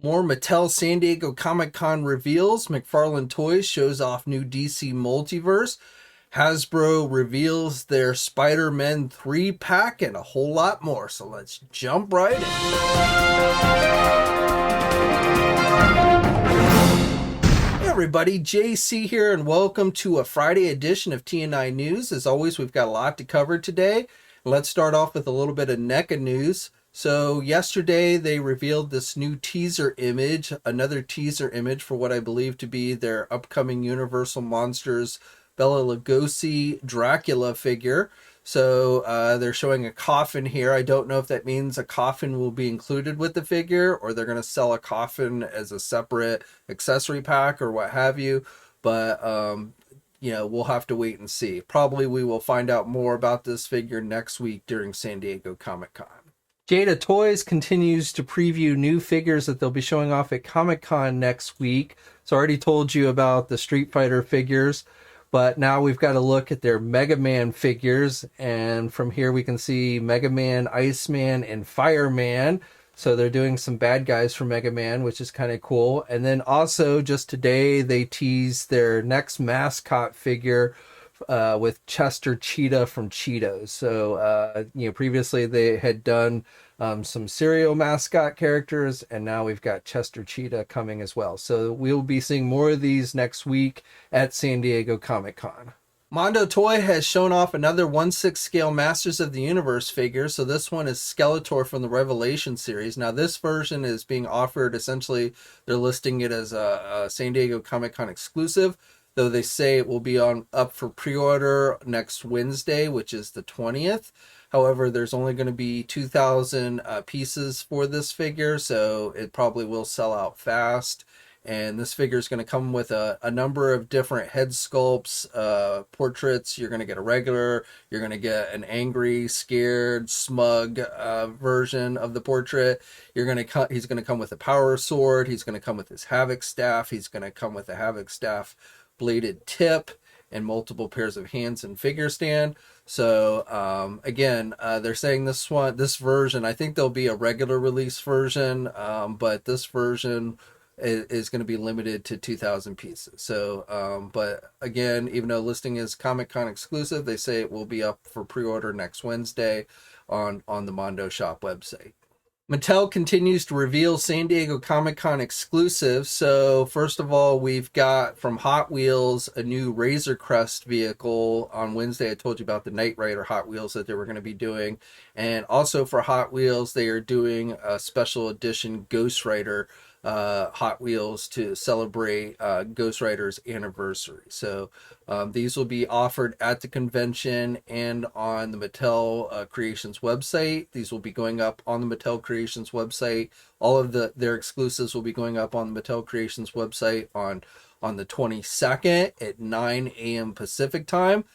More Mattel San Diego Comic-Con reveals. McFarlane Toys shows off new DC Multiverse. Hasbro reveals their Spider-Man 3-pack and a whole lot more. So let's jump right in. Hey everybody, JC here and welcome to a Friday edition of TNInews. As always, we've got a lot to cover today. Let's start off with a little bit of NECA news. So yesterday they revealed this new teaser image, another teaser image for what I believe to be their upcoming Universal Monsters Bela Lugosi Dracula figure. So they're showing a coffin here. I don't know if that means a coffin will be included with the figure or they're going to sell a coffin as a separate accessory pack or what have you. But, we'll have to wait and see. Probably we will find out more about this figure next week during San Diego Comic-Con. Jada Toys continues to preview new figures that they'll be showing off at Comic-Con next week. So I already told you about the Street Fighter figures, but now we've got to look at their Megaman figures. And from here we can see Megaman, Iceman, and Fireman. So they're doing some bad guys for Megaman, which is kind of cool. And then also just today they teased their next mascot figure with Chester Cheetah from Cheetos. So, previously they had done some cereal mascot characters, and now we've got Chester Cheetah coming as well. So we'll be seeing more of these next week at San Diego Comic-Con. Mondo Toy has shown off another 1/6 scale Masters of the Universe figure. So this one is Skeletor from the Revelation series. Now this version is being offered, essentially they're listing it as a San Diego Comic-Con exclusive, though they say it will be up for pre-order next Wednesday, which is the 20th. However, there's only going to be 2,000 pieces for this figure, so it probably will sell out fast. And this figure is going to come with a number of different head sculpts, portraits. You're going to get a regular, you're going to get an angry, scared, smug version of the portrait. He's going to come with a power sword. He's going to come with his Havoc staff. He's going to come with a Havoc staff bladed tip and multiple pairs of hands and figure stand. So again, they're saying this version, I think there'll be a regular release version, but this version is going to be limited to 2,000 pieces. So but again, even though listing is Comic-Con exclusive, they say it will be up for pre-order next Wednesday on the Mondo shop website. Mattel continues to reveal San Diego Comic-Con exclusives. So first of all, we've got from Hot Wheels a new Razor Crest vehicle. On Wednesday, I told you about the Knight Rider Hot Wheels that they were going to be doing. And also for Hot Wheels, they are doing a special edition Ghost Rider Hot Wheels to celebrate Ghost Rider's anniversary. So these will be offered at the convention and on the Mattel Creations website. These will be going up on the Mattel Creations website. All of their exclusives will be going up on the Mattel Creations website on the 22nd at 9 a.m. Pacific time.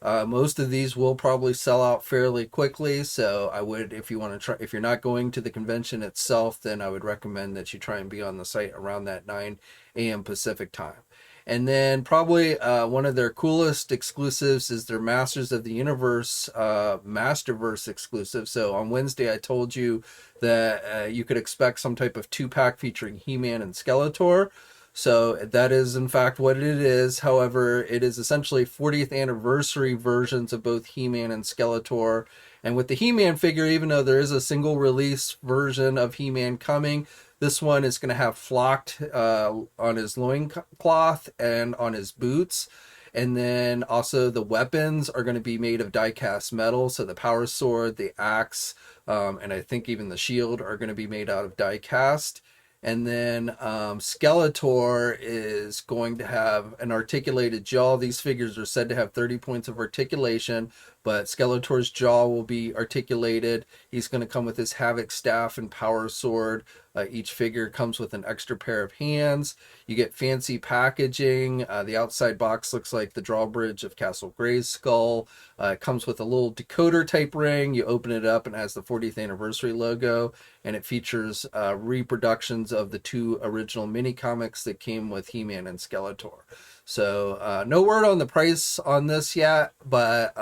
Most of these will probably sell out fairly quickly, so I would, if you want to try, if you're not going to the convention itself, then I would recommend that you try and be on the site around that 9 a.m. Pacific time. And then probably one of their coolest exclusives is their Masters of the Universe Masterverse exclusive. So on Wednesday, I told you that you could expect some type of 2-pack featuring He-Man and Skeletor. So that is in fact what it is. However, it is essentially 40th anniversary versions of both He-Man and Skeletor. And with the He-Man figure, even though there is a single release version of He-Man coming, this one is going to have flocked on his loincloth and on his boots. And then also the weapons are going to be made of die-cast metal. So the power sword, the axe, and I think even the shield are going to be made out of die-cast. And then Skeletor is going to have an articulated jaw. These figures are said to have 30 points of articulation, but Skeletor's jaw will be articulated. He's going to come with his Havoc staff and power sword. Each figure comes with an extra pair of hands. You get fancy packaging. The outside box looks like the drawbridge of Castle Grayskull. It comes with a little decoder type ring. You open it up and it has the 40th anniversary logo, and it features reproductions of the 2 original mini comics that came with He-Man and Skeletor. So no word on the price on this yet, but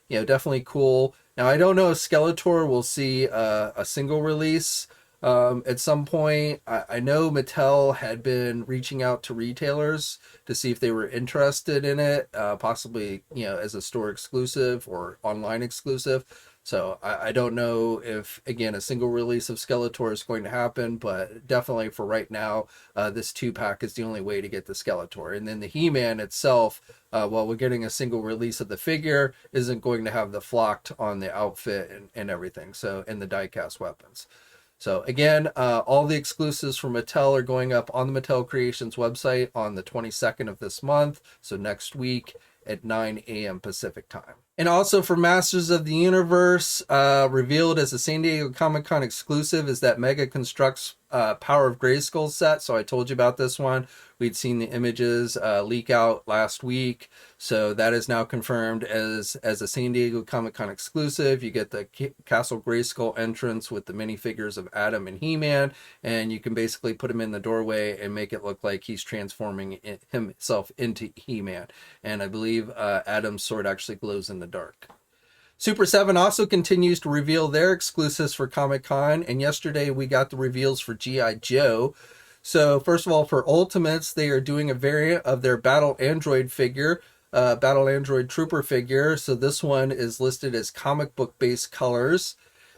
definitely cool. Now I don't know if Skeletor will see a single release At some point, I know Mattel had been reaching out to retailers to see if they were interested in it, possibly, as a store exclusive or online exclusive. So I don't know if, again, a single release of Skeletor is going to happen, but definitely for right now, this 2-pack is the only way to get the Skeletor. And then the He-Man itself, while we're getting a single release of the figure, isn't going to have the flocked on the outfit and everything, so, and the die-cast weapons. So again, all the exclusives from Mattel are going up on the Mattel Creations website on the 22nd of this month, so next week at 9 a.m. Pacific time. And also for Masters of the Universe, revealed as a San Diego Comic-Con exclusive is that Mega Construx Power of Grayskull set. So I told you about this one. We'd seen the images leak out last week. So that is now confirmed as a San Diego Comic-Con exclusive. You get the Castle Grayskull entrance with the minifigures of Adam and He-Man, and you can basically put him in the doorway and make it look like he's transforming himself into He-Man. And I believe Adam's sword actually glows in the dark. Super 7 also continues to reveal their exclusives for Comic-Con, and yesterday we got the reveals for GIJoe. So first of all, for Ultimates, they are doing a variant of their Battle Android figure, Battle Android Trooper figure. So this one is listed as comic book based colors.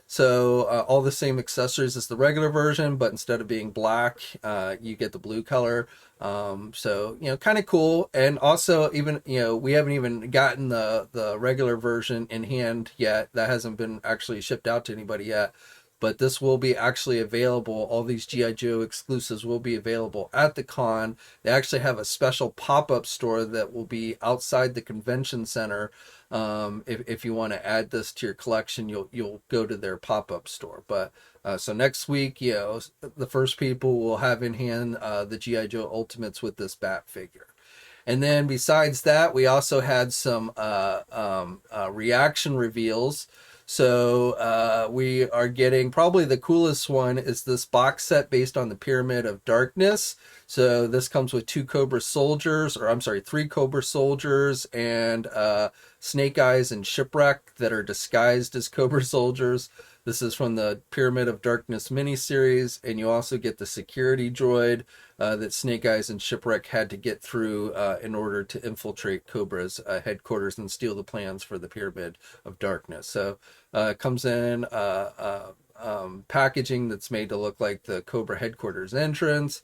So all the same accessories as the regular version, but instead of being black, you get the blue color. So, kind of cool. And also even, we haven't even gotten the regular version in hand yet. That hasn't been actually shipped out to anybody yet. But this will be actually available. All these GIJoe exclusives will be available at the con. They actually have a special pop-up store that will be outside the convention center. If you want to add this to your collection, you'll go to their pop-up store. But so next week, the first people will have in hand the GIJoe Ultimates with this Bat figure. And then besides that, we also had some reaction reveals. So we are getting, probably the coolest one is this box set based on the Pyramid of Darkness. So this comes with 3 Cobra Soldiers and Snake Eyes and Shipwreck that are disguised as Cobra Soldiers. This is from the Pyramid of Darkness miniseries, and you also get the security droid that Snake Eyes and Shipwreck had to get through in order to infiltrate Cobra's headquarters and steal the plans for the Pyramid of Darkness. So it comes in packaging that's made to look like the Cobra headquarters entrance.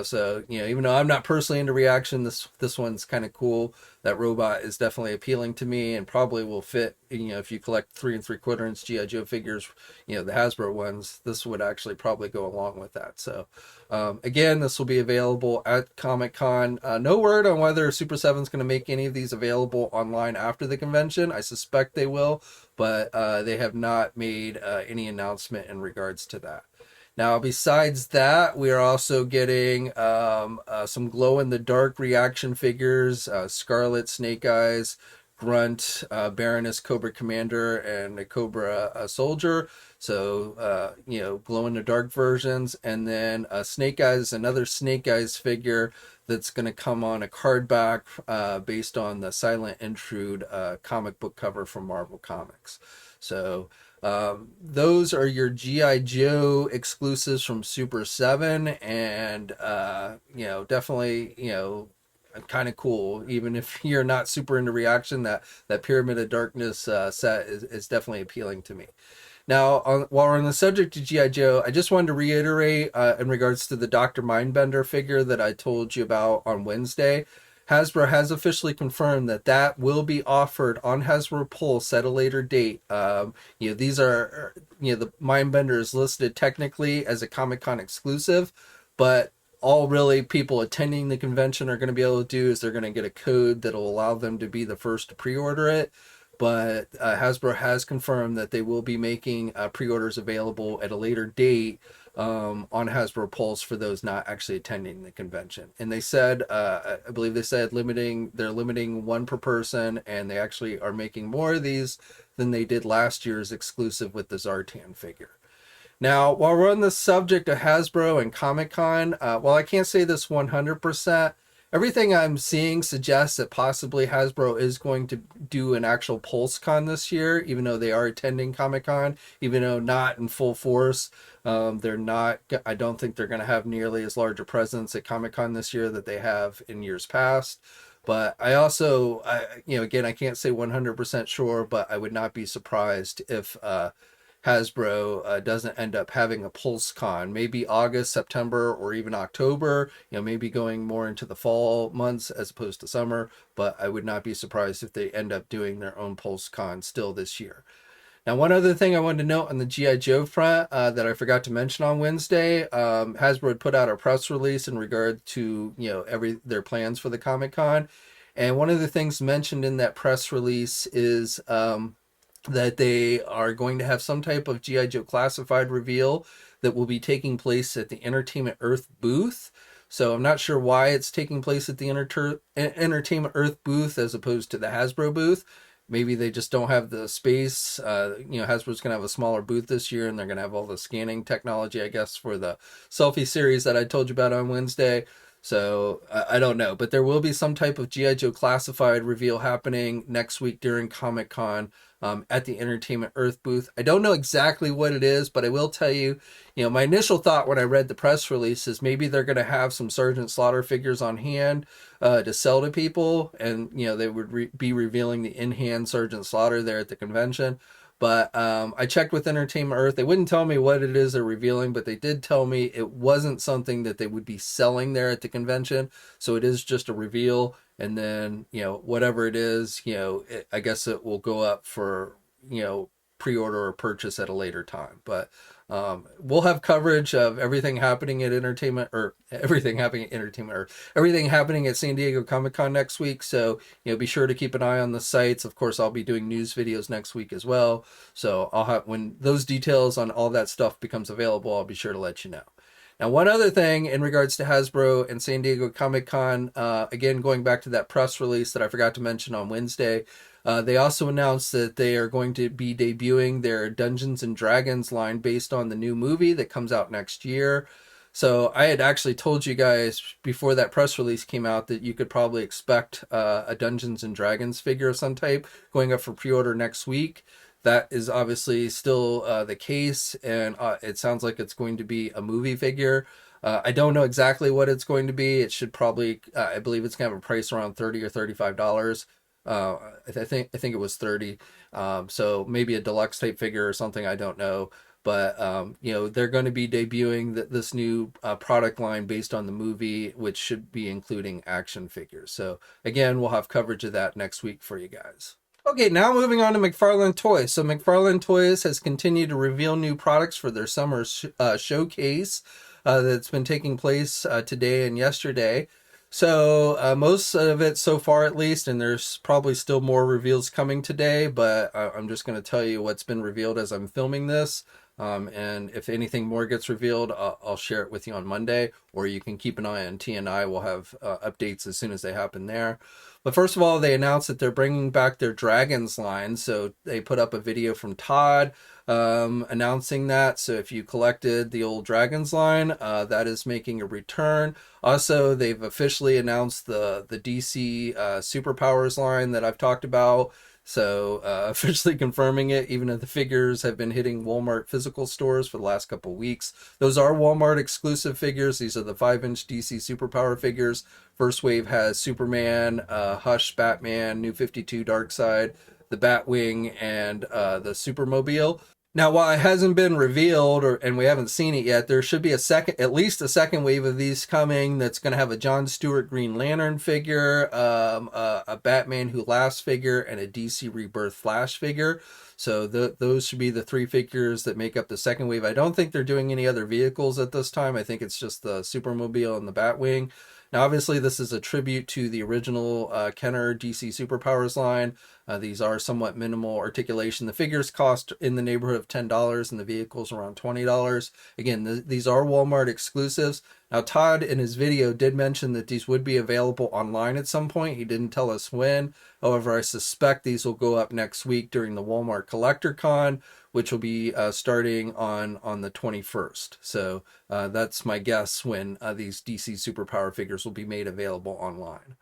So, even though I'm not personally into reaction, this one's kind of cool. That robot is definitely appealing to me and probably will fit, if you collect 3 3/4-inch GIJoe figures, the Hasbro ones, this would actually probably go along with that. So, again, this will be available at Comic-Con. No word on whether Super 7 is going to make any of these available online after the convention. I suspect they will, but they have not made any announcement in regards to that. Now, besides that, we are also getting some glow-in-the-dark reaction figures, Scarlet, Snake Eyes, Grunt, Baroness, Cobra Commander, and a Cobra Soldier. So, glow-in-the-dark versions. And then Snake Eyes, another Snake Eyes figure that's going to come on a card back based on the Silent Intrude comic book cover from Marvel Comics. So those are your GIJoe exclusives from Super 7, and definitely kind of cool. Even if you're not super into reaction, that Pyramid of Darkness set is definitely appealing to me. Now, while we're on the subject of GIJoe, I just wanted to reiterate in regards to the Dr. Mindbender figure that I told you about on Wednesday. Hasbro has officially confirmed that will be offered on Hasbro Pulse at a later date. These are, the Mindbender is listed technically as a Comic-Con exclusive, but all really people attending the convention are going to be able to do is they're going to get a code that'll allow them to be the first to pre-order it. But Hasbro has confirmed that they will be making pre-orders available at a later date on Hasbro Pulse for those not actually attending the convention. And they said, I believe they said they're limiting 1 per person, and they actually are making more of these than they did last year's exclusive with the Zartan figure. Now, while we're on the subject of Hasbro and Comic-Con, while I can't say this 100%, everything I'm seeing suggests that possibly Hasbro is going to do an actual PulseCon this year, even though they are attending Comic-Con, even though not in full force. They're not, I don't think they're going to have nearly as large a presence at Comic-Con this year that they have in years past. But I also, again, I can't say 100% sure, but I would not be surprised if Hasbro doesn't end up having a PulseCon, maybe August, September, or even October, maybe going more into the fall months as opposed to summer, but I would not be surprised if they end up doing their own PulseCon still this year. Now, one other thing I wanted to note on the GIJoe front that I forgot to mention on Wednesday, Hasbro had put out a press release in regard to, their plans for the Comic-Con. And one of the things mentioned in that press release is that they are going to have some type of GIJoe classified reveal that will be taking place at the Entertainment Earth booth. So I'm not sure why it's taking place at the Entertainment Earth booth as opposed to the Hasbro booth. Maybe they just don't have the space. Hasbro's going to have a smaller booth this year, and they're going to have all the scanning technology, I guess, for the selfie series that I told you about on Wednesday. So I don't know, but there will be some type of GIJoe classified reveal happening next week during Comic-Con at the Entertainment Earth booth. I don't know exactly what it is, but I will tell you, my initial thought when I read the press release is maybe they're going to have some Sergeant Slaughter figures on hand to sell to people, and they would be revealing the in-hand Sergeant Slaughter there at the convention. But I checked with Entertainment Earth. They wouldn't tell me what it is they're revealing, but they did tell me it wasn't something that they would be selling there at the convention. So it is just a reveal. And then, whatever it is, I guess it will go up for, pre-order or purchase at a later time. But we'll have coverage of everything happening at everything happening at San Diego Comic-Con next week. So, be sure to keep an eye on the sites. Of course, I'll be doing news videos next week as well. So when those details on all that stuff becomes available, I'll be sure to let you know. Now, one other thing in regards to Hasbro and San Diego Comic-Con, again, going back to that press release that I forgot to mention on Wednesday, they also announced that they are going to be debuting their Dungeons and Dragons line based on the new movie that comes out next year. So I had actually told you guys before that press release came out that you could probably expect a Dungeons and Dragons figure of some type going up for pre-order next week. That is obviously still the case, and it sounds like it's going to be a movie figure. I don't know exactly what it's going to be. It should probably, I believe it's going to have a price around $30 or $35. I think it was 30. So maybe a deluxe type figure or something. I don't know. But, they're going to be debuting this new product line based on the movie, which should be including action figures. So again, we'll have coverage of that next week for you guys. Okay, now moving on to McFarlane Toys. So McFarlane Toys has continued to reveal new products for their summer showcase that's been taking place today and yesterday. So most of it so far at least, and there's probably still more reveals coming today, but I'm just going to tell you what's been revealed as I'm filming this. And if anything more gets revealed, I'll share it with you on Monday, or you can keep an eye on TNI. We'll have updates as soon as they happen there. But first of all, they announced that they're bringing back their Dragons line. So they put up a video from Todd announcing that. So if you collected the old Dragons line, that is making a return. Also, they've officially announced the DC Superpowers line that I've talked about. So officially confirming it, even if the figures have been hitting Walmart physical stores for the last couple of weeks. Those are Walmart exclusive figures. These are the 5-inch DC Superpower figures. First wave has Superman, Hush, Batman, New 52, Darkseid, the Batwing, and the Supermobile. Now, while it hasn't been revealed and we haven't seen it yet, there should be at least a second wave of these coming that's going to have a John Stewart Green Lantern figure, a Batman Who Laughs figure, and a DC Rebirth Flash figure. So those should be the three figures that make up the second wave. I don't think they're doing any other vehicles at this time. I think it's just the Supermobile and the Batwing. Now, obviously, this is a tribute to the original Kenner DC Superpowers line. These are somewhat minimal articulation. The figures cost in the neighborhood of $10 and the vehicles around $20. Again, these are Walmart exclusives. Now, Todd in his video did mention that these would be available online at some point. He didn't tell us when. However, I suspect these will go up next week during the Walmart Collector Con, which will be starting on the 21st. So that's my guess when these DC Superpower figures will be made available online.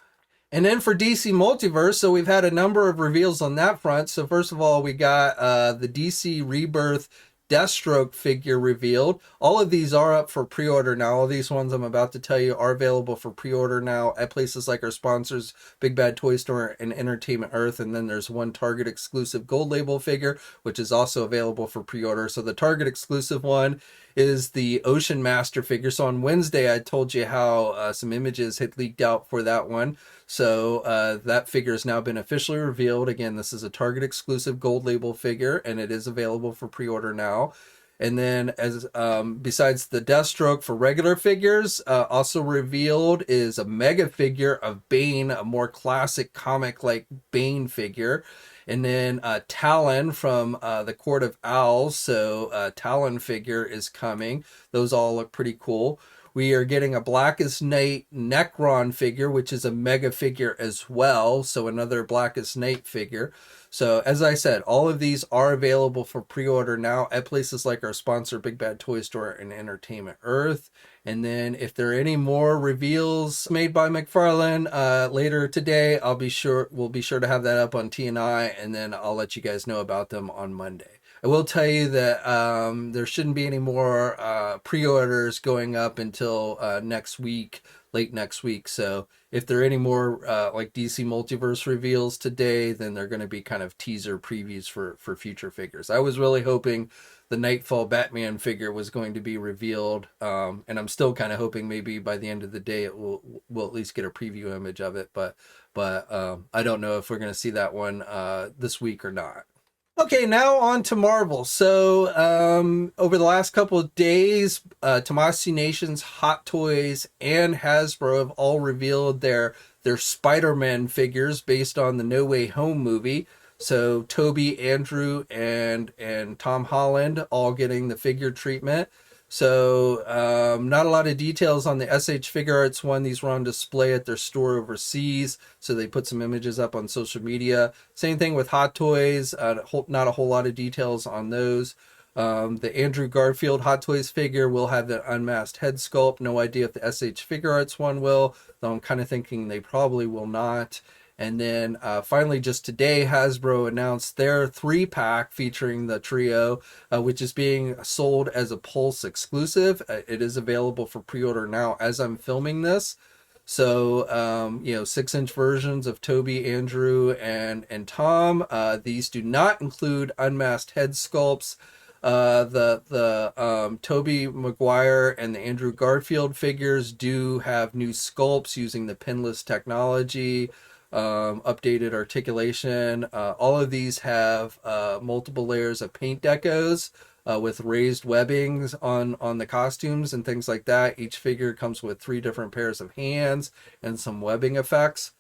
And then for DC Multiverse, so we've had a number of reveals on that front. So first of all, we got the DC Rebirth Deathstroke figure revealed. All of these are up for pre-order now. All these ones I'm about to tell you are available for pre-order now at places like our sponsors, Big Bad Toy Store and Entertainment Earth. And then there's one Target exclusive gold label figure, which is also available for pre-order. So the Target exclusive one is the Ocean Master figure. So on Wednesday, I told you how some images had leaked out for that one. So that figure has now been officially revealed. Again, this is a Target exclusive gold label figure, and it is available for pre-order now. And then as besides the Deathstroke for regular figures, also revealed is a mega figure of Bane, a more classic comic-like Bane figure. And then Talon from the Court of Owls. So Talon figure is coming. Those all look pretty cool. We are getting a Blackest Night Necron figure, which is a mega figure as well. So another Blackest Night figure. So as I said, all of these are available for pre-order now at places like our sponsor, Big Bad Toy Store and Entertainment Earth. And then if there are any more reveals made by McFarlane later today, we'll be sure to have that up on TNI, and then I'll let you guys know about them on Monday. I will tell you that there shouldn't be any more pre-orders going up until next week, late next week. So if there are any more like DC Multiverse reveals today, then they're going to be kind of teaser previews for future figures. I was really hoping the Nightfall Batman figure was going to be revealed, and I'm still kind of hoping maybe by the end of the day we'll at least get a preview image of it. But I don't know if we're going to see that one this week or not. Okay, now on to Marvel. So over the last couple of days, Tamashii Nations, Hot Toys, and Hasbro have all revealed their Spider-Man figures based on the No Way Home movie. So Toby, Andrew, and Tom Holland all getting the figure treatment. So not a lot of details on the SH Figuarts one. These were on display at their store overseas, so they put some images up on social media. Same thing with Hot Toys, not a whole lot of details on those. The Andrew Garfield Hot Toys figure will have the unmasked head sculpt. No idea if the SH Figuarts one will, though I'm kind of thinking they probably will not. And then finally, just today, Hasbro announced their 3-pack featuring the trio, which is being sold as a Pulse exclusive. It is available for pre-order now as I'm filming this. So, 6-inch versions of Toby, Andrew, and Tom. These do not include unmasked head sculpts. The Tobey Maguire and the Andrew Garfield figures do have new sculpts using the pinless technology. Updated articulation. All of these have multiple layers of paint decos with raised webbings on the costumes and things like that. Each figure comes with 3 different pairs of hands and some webbing effects.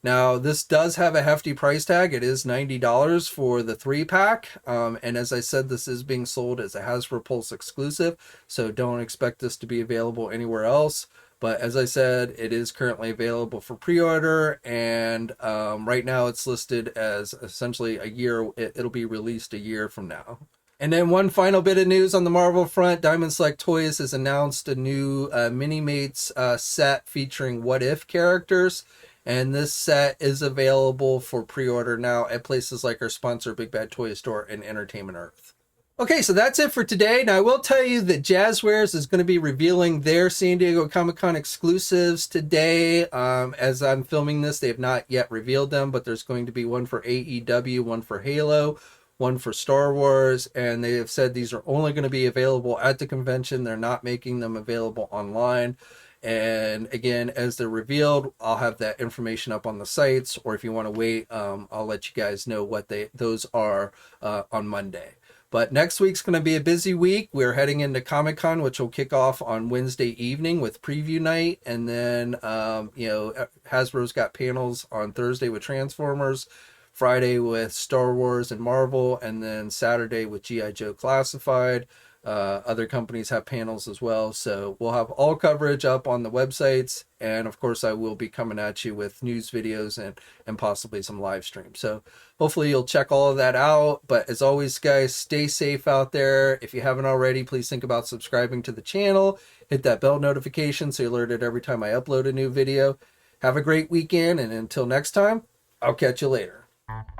Now, this does have a hefty price tag. It is $90 for the 3-pack. And as I said, this is being sold as a Hasbro Pulse exclusive, so don't expect this to be available anywhere else. But as I said, it is currently available for pre-order, and right now it's listed as essentially a year. It'll be released a year from now. And then one final bit of news on the Marvel front. Diamond Select Toys has announced a new Minimates set featuring What If characters. And this set is available for pre-order now at places like our sponsor, Big Bad Toy Store and Entertainment Earth. Okay, so that's it for today. Now, I will tell you that Jazzwares is going to be revealing their San Diego Comic-Con exclusives today. As I'm filming this, they have not yet revealed them, but there's going to be one for AEW, one for Halo, one for Star Wars, and they have said these are only going to be available at the convention. They're not making them available online. And again, as they're revealed, I'll have that information up on the sites, or if you want to wait, I'll let you guys know what those are on Monday. But next week's going to be a busy week. We're heading into Comic-Con, which will kick off on Wednesday evening with preview night. And then, Hasbro's got panels on Thursday with Transformers, Friday with Star Wars and Marvel, and then Saturday with GIJoe Classified. Other companies have panels as well. So we'll have all coverage up on the websites. And of course, I will be coming at you with news videos and possibly some live streams. So hopefully you'll check all of that out. But as always, guys, stay safe out there. If you haven't already, please think about subscribing to the channel. Hit that bell notification so you're alerted every time I upload a new video. Have a great weekend. And until next time, I'll catch you later.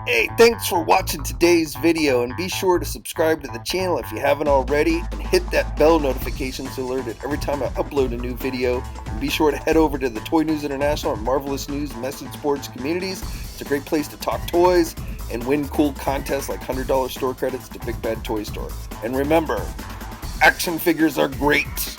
Hey, thanks for watching today's video, and be sure to subscribe to the channel if you haven't already, and hit that bell notification so you're alerted every time I upload a new video. And be sure to head over to the Toy News International and Marvelous News message boards communities. It's a great place to talk toys and win cool contests like $100 store credits to Big Bad Toy Store. And remember, action figures are great.